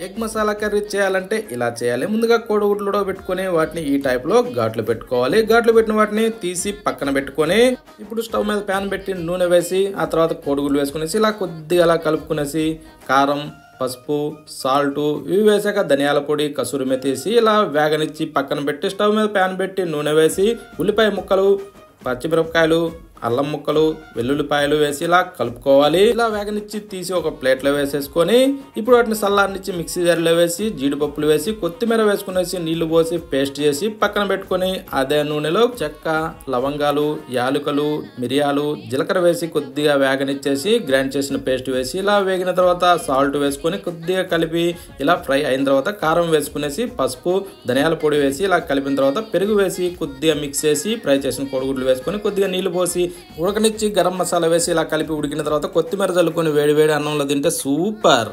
Egg masala curry చేయాలంటే ఇలా చేయాలి. ముందుగా కోడిగుడ్లు ఉడకబెట్టుకొని వాటిని ఈ టైప్లో ఘాట్లు పెట్టుకోవాలి. ఘాట్లు పెట్టిన వాటిని తీసి పక్కన పెట్టుకొని ఇప్పుడు స్టవ్ మీద ప్యాన్ పెట్టి నూనె వేసి ఆ తర్వాత కోడిగుడ్లు వేసుకునేసి ఇలా కొద్దిగా అలా కలుపుకునేసి కారం, పసుపు, సాల్టు ఇవి వేసాక ధనియాల పొడి, కసూరి మెతి వేసి ఇలా వేగనిచ్చి పక్కన పెట్టి స్టవ్ మీద ప్యాన్ పెట్టి నూనె వేసి ఉల్లిపాయ ముక్కలు, పచ్చిమిరపకాయలు, అల్లం ముక్కలు, వెల్లుల్లిపాయలు వేసి ఇలా కలుపుకోవాలి. ఇలా వేగనిచ్చి తీసి ఒక ప్లేట్లో వేసేసుకొని ఇప్పుడు వాటిని చల్లారనిచ్చి మిక్సీ జార్లో వేసి జీడిపప్పులు వేసి కొత్తిమీర వేసుకునేసి నీళ్లు పోసి పేస్ట్ చేసి పక్కన పెట్టుకొని అదే నూనెలో చెక్క, లవంగాలు, యాలకులు, మిరియాలు, జీలకర్ర వేసి కొద్దిగా వేగనిచ్చేసి గ్రైండ్ చేసిన పేస్ట్ వేసి ఇలా వేగిన తర్వాత సాల్ట్ వేసుకొని కొద్దిగా కలిపి ఇలా ఫ్రై అయిన తర్వాత కారం వేసుకునేసి పసుపు, ధనియాల పొడి వేసి ఇలా కలిపిన తర్వాత పెరుగు వేసి కొద్దిగా మిక్స్ చేసి ఫ్రై చేసిన కోడిగుడ్లు వేసుకొని కొద్దిగా నీళ్లు పోసి ఉడకనిచ్చి గరం మసాలా వేసి ఇలా కలిపి ఉడికిన తర్వాత కొత్తిమీర చల్లుకొని వేడి వేడి అన్నంలో తింటే సూపర్.